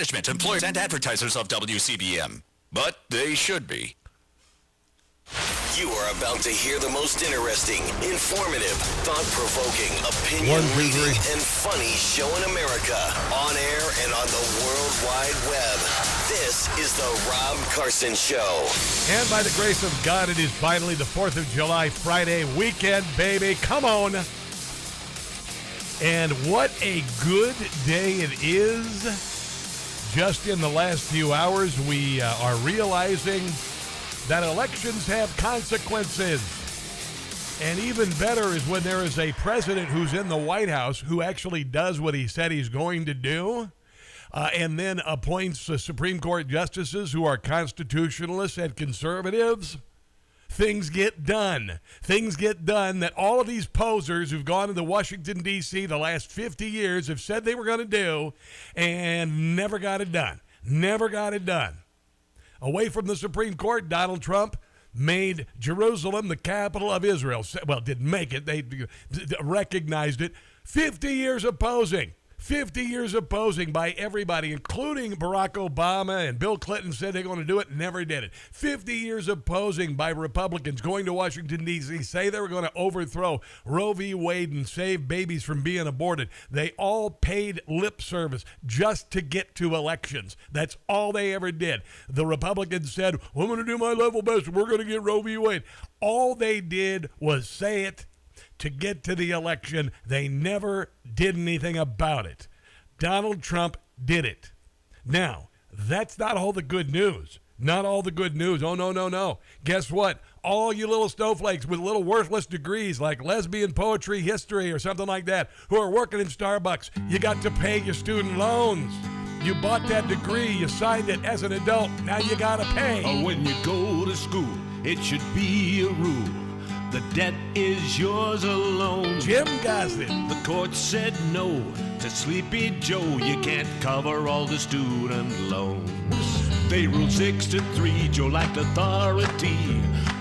management, employers, and advertisers of WCBM. But they should be. You are about to hear the most interesting, informative, thought-provoking, opinion-leading, and funny show in America, on air and on the World Wide Web. This is the Rob Carson Show. And by the grace of God, it is finally the 4th of July, Friday weekend, baby. Come on. And what a good day it is. Just in the last few hours, we are realizing that elections have consequences. And even better is when there is a president who's in the White House who actually does what he said he's going to do, and then appoints Supreme Court justices who are constitutionalists and conservatives. Things get done. Things get done that all of these posers who've gone into Washington, D.C. the last 50 years have said they were going to do and never got it done. Never got it done. Away from the Supreme Court, Donald Trump made Jerusalem the capital of Israel. Well, didn't make it. They recognized it. 50 years opposing. 50 years opposing by everybody, including Barack Obama and Bill Clinton said they're going to do it, never did it. 50 years opposing by Republicans going to Washington, D.C., say they were going to overthrow Roe v. Wade and save babies from being aborted. They all paid lip service just to get to elections. That's all they ever did. The Republicans said, well, I'm going to do my level best. We're going to get Roe v. Wade. All they did was say it to get to the election. They never did anything about it. Donald Trump did it. Now, that's not all the good news. Not all the good news. Oh, no. Guess what? All you little snowflakes with little worthless degrees like lesbian poetry history or something like that who are working in Starbucks, you got to pay your student loans. You bought that degree. You signed it as an adult. Now you got to pay. When you go to school, it should be a rule. The debt is yours alone. Jim Goslin. The court said no to Sleepy Joe. You can't cover all the student loans. They ruled 6-3. Joe lacked authority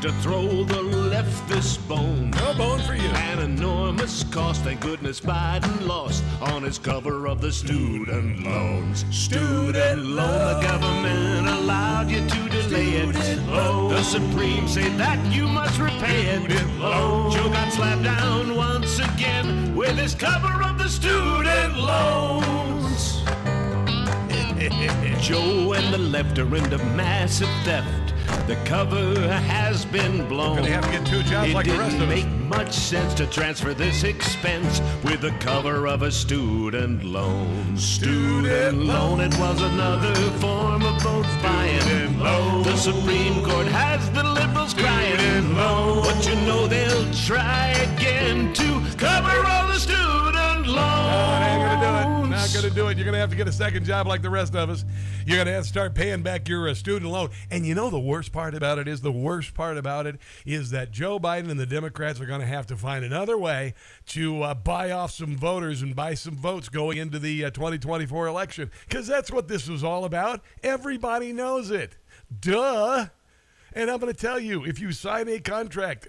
to throw the leftist bone. No bone for you. An enormous cost. Thank goodness Biden lost on his cover of the student loans. Student loan. The government allowed you to delay it. The Supreme say that you must repay it. Joe got slapped down once again with his cover of the student loans. Joe and the left are into massive theft. The cover has been blown. Gonna have to get two jobs like the rest of us. It didn't make much sense to transfer this expense with the cover of a student loan. Student loan, it was another form of vote buying. The Supreme Court has the liberals crying. But you know they'll try again to cover all the student loans. Not going to do it. You're going to have to get a second job like the rest of us. You're going to have to start paying back your student loan. And you know the worst part about it is that Joe Biden and the Democrats are going to have to find another way to buy off some voters and buy some votes going into the 2024 election. Because that's what this was all about. Everybody knows it. Duh. And I'm going to tell you, if you sign a contract,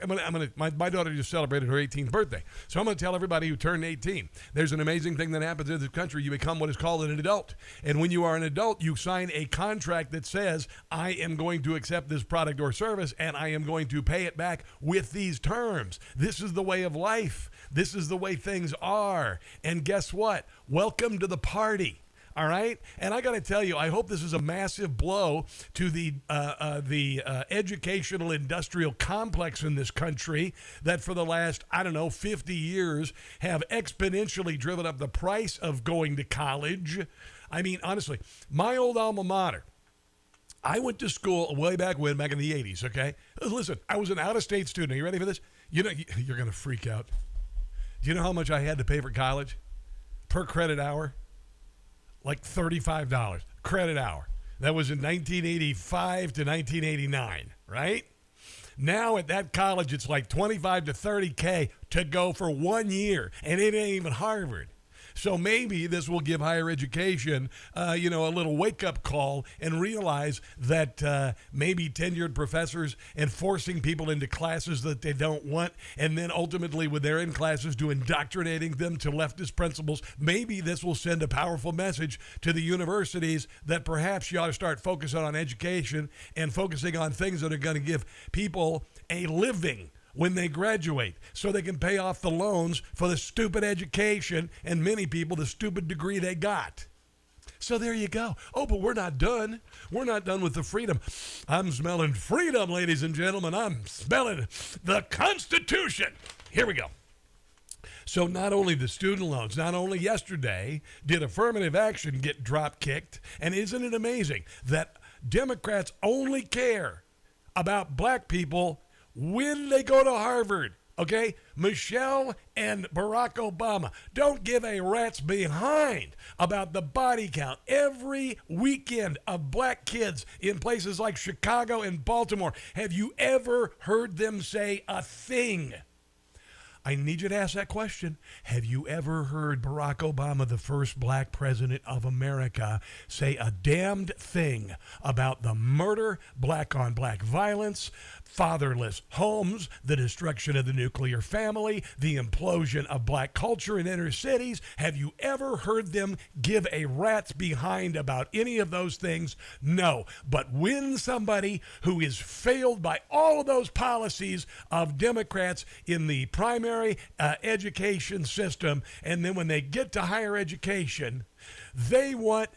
my daughter just celebrated her 18th birthday. So I'm going to tell everybody who turned 18, there's an amazing thing that happens in this country. You become what is called an adult. And when you are an adult, you sign a contract that says, I am going to accept this product or service, and I am going to pay it back with these terms. This is the way of life. This is the way things are. And guess what? Welcome to the party. All right? And I got to tell you, I hope this is a massive blow to the educational industrial complex in this country that for the last, 50 years have exponentially driven up the price of going to college. I mean, honestly, my old alma mater, I went to school way back in the 80s, okay? Listen, I was an out-of-state student. Are you ready for this? You know, you're going to freak out. Do you know how much I had to pay for college per credit hour? Like $35 credit hour. That was in 1985 to 1989, right? Now at that college, it's like 25 to 30K to go for 1 year, and it ain't even Harvard. So maybe this will give higher education, a little wake-up call and realize that maybe tenured professors and forcing people into classes that they don't want, and then ultimately when they're in classes to indoctrinating them to leftist principles, maybe this will send a powerful message to the universities that perhaps you ought to start focusing on education and focusing on things that are going to give people a living when they graduate so they can pay off the loans for the stupid education and many people the stupid degree they got. So there you go. Oh, but we're not done. We're not done with the freedom. I'm smelling freedom, ladies and gentlemen. I'm smelling the Constitution. Here we go. So not only the student loans, not only yesterday did affirmative action get drop-kicked, and isn't it amazing that Democrats only care about black people when they go to Harvard, okay? Michelle and Barack Obama don't give a rat's behind about the body count every weekend of black kids in places like Chicago and Baltimore. Have you ever heard them say a thing? I need you to ask that question. Have you ever heard Barack Obama, the first black president of America, say a damned thing about the murder, black-on-black violence, fatherless homes, the destruction of the nuclear family, the implosion of black culture in inner cities? Have you ever heard them give a rat's behind about any of those things? No. But when somebody who is failed by all of those policies of Democrats in the primary education system, and then when they get to higher education, they want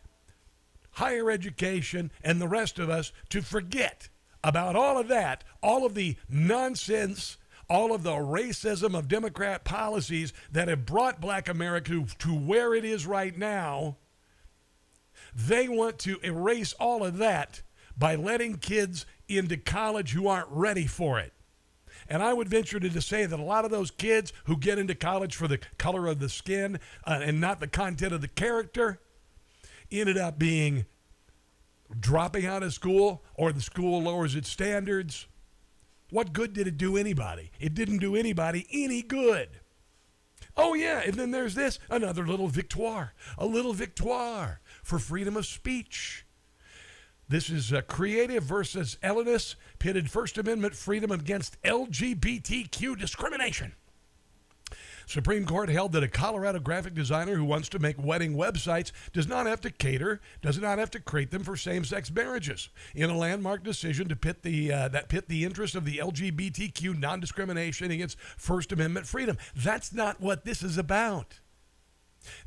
higher education and the rest of us to forget about all of that, all of the nonsense, all of the racism of Democrat policies that have brought black America to where it is right now. They want to erase all of that by letting kids into college who aren't ready for it. And I would venture to say that a lot of those kids who get into college for the color of the skin and not the content of the character ended up being dropping out of school, or the school lowers its standards. What good did it do anybody? It didn't do anybody any good. Oh, yeah, and then there's this, another little victoire, a little victoire for freedom of speech. This is Creative versus Ellenus, pitted First Amendment freedom against LGBTQ discrimination. Supreme Court held that a Colorado graphic designer who wants to make wedding websites does not have to create them for same-sex marriages. In a landmark decision to pit the interests of the LGBTQ non-discrimination against First Amendment freedom. That's not what this is about.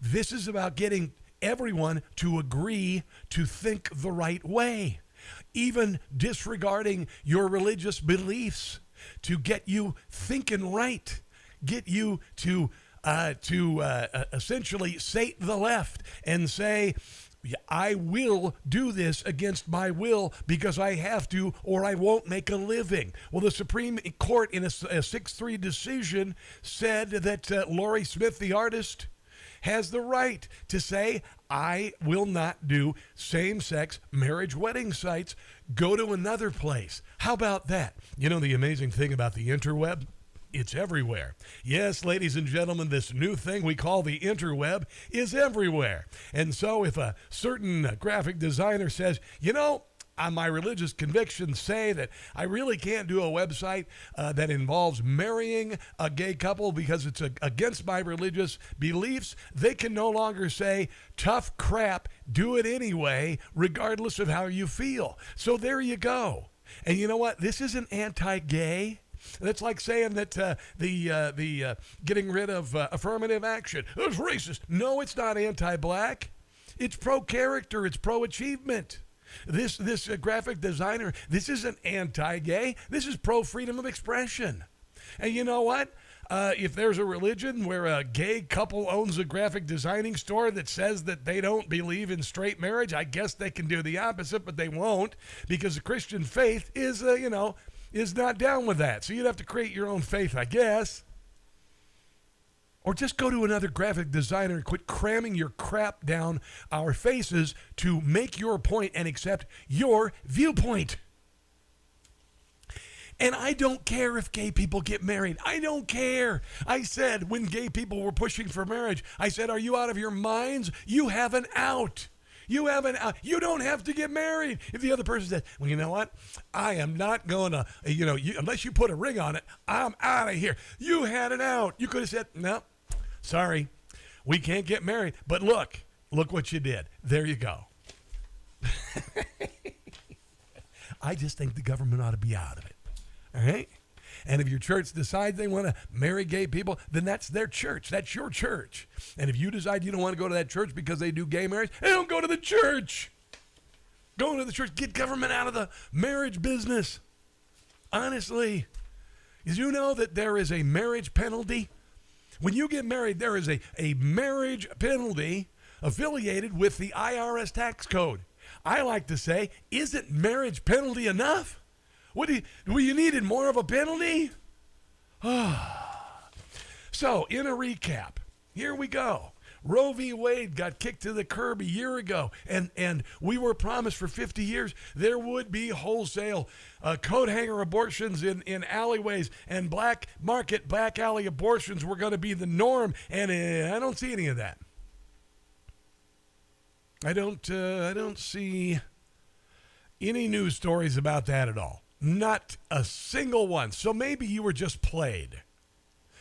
This is about getting everyone to agree to think the right way, even disregarding your religious beliefs, to get you thinking right, get you to essentially sate the left and say, I will do this against my will because I have to, or I won't make a living. Well, the Supreme Court in a 6-3 decision said that Laurie Smith, the artist, has the right to say, I will not do same-sex marriage wedding sites. Go to another place. How about that? You know the amazing thing about the interweb? It's everywhere. Yes, ladies and gentlemen, this new thing we call the interweb is everywhere. And so if a certain graphic designer says, my religious convictions say that I really can't do a website that involves marrying a gay couple because it's against my religious beliefs, they can no longer say, tough crap, do it anyway, regardless of how you feel. So there you go. And you know what? This isn't anti-gay. That's like saying that the getting rid of affirmative action is racist. No, it's not anti-black. It's pro-character. It's pro-achievement. This graphic designer, this isn't anti-gay. This is pro-freedom of expression. And you know what? If there's a religion where a gay couple owns a graphic designing store that says that they don't believe in straight marriage, I guess they can do the opposite, but they won't, because the Christian faith is, is not down with that. So you'd have to create your own faith, I guess. Or just go to another graphic designer and quit cramming your crap down our faces to make your point and accept your viewpoint. And I don't care if gay people get married. I don't care. I said when gay people were pushing for marriage, I said, are you out of your minds? You have an out. You have an out. You don't have to get married. If the other person says, well, you know what? I am not going to, unless you put a ring on it, I'm out of here. You had an out. You could have said, no, sorry, we can't get married. But look what you did. There you go. I just think the government ought to be out of it. All right? And if your church decides they want to marry gay people, then that's their church. That's your church. And if you decide you don't want to go to that church because they do gay marriage, then don't go to the church. Go to the church. Get government out of the marriage business. Honestly. Did you know that there is a marriage penalty? When you get married, there is a marriage penalty affiliated with the IRS tax code. I like to say, isn't marriage penalty enough? You needed more of a penalty? So, in a recap, here we go. Roe v. Wade got kicked to the curb a year ago, and we were promised for 50 years there would be wholesale coat hanger abortions in alleyways, and black alley abortions were going to be the norm, and I don't see any of that. I don't see any news stories about that at all. Not a single one. So maybe you were just played.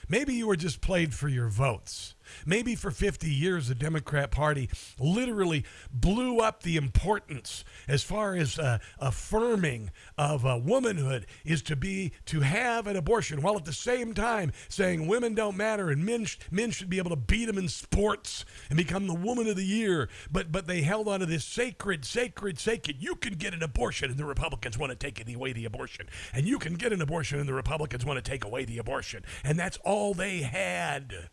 Maybe you were just played for your votes. Maybe for 50 years, the Democrat Party literally blew up the importance as far as affirming of womanhood is to have an abortion, while at the same time saying women don't matter and men should be able to beat them in sports and become the woman of the year. But they held on to this sacred. You can get an abortion and the Republicans want to take away the abortion. And you can get an abortion and the Republicans want to take away the abortion. And that's all they had.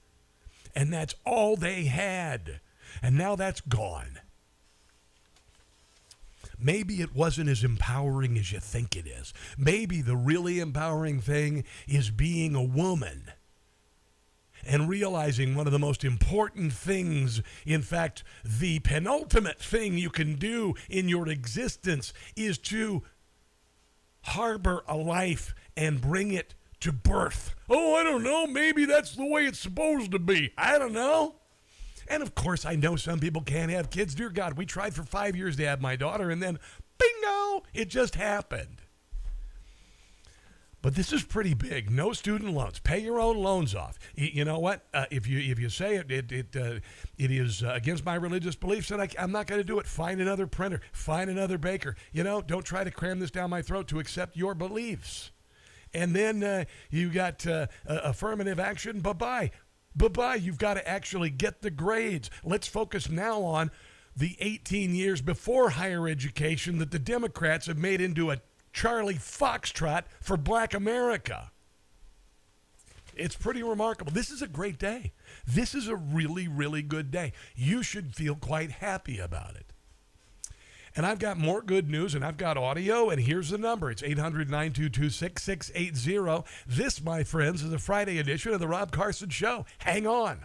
And that's all they had. And now that's gone. Maybe it wasn't as empowering as you think it is. Maybe the really empowering thing is being a woman and realizing one of the most important things, in fact, the penultimate thing you can do in your existence is to harbor a life and bring it to birth. Oh, I don't know. Maybe that's the way it's supposed to be. I don't know. And of course, I know some people can't have kids. Dear God, we tried for 5 years to have my daughter, and then bingo, it just happened. But this is pretty big. No student loans. Pay your own loans off. You know what? If you say it is against my religious beliefs, then I'm not going to do it. Find another printer. Find another baker. Don't try to cram this down my throat to accept your beliefs. And then you got affirmative action. Bye-bye. Bye-bye. You've got to actually get the grades. Let's focus now on the 18 years before higher education that the Democrats have made into a Charlie Foxtrot for Black America. It's pretty remarkable. This is a great day. This is a really, really good day. You should feel quite happy about it. And I've got more good news, and I've got audio, and here's the number. It's 800-922-6680. This, my friends, is a Friday edition of the Rob Carson Show. Hang on.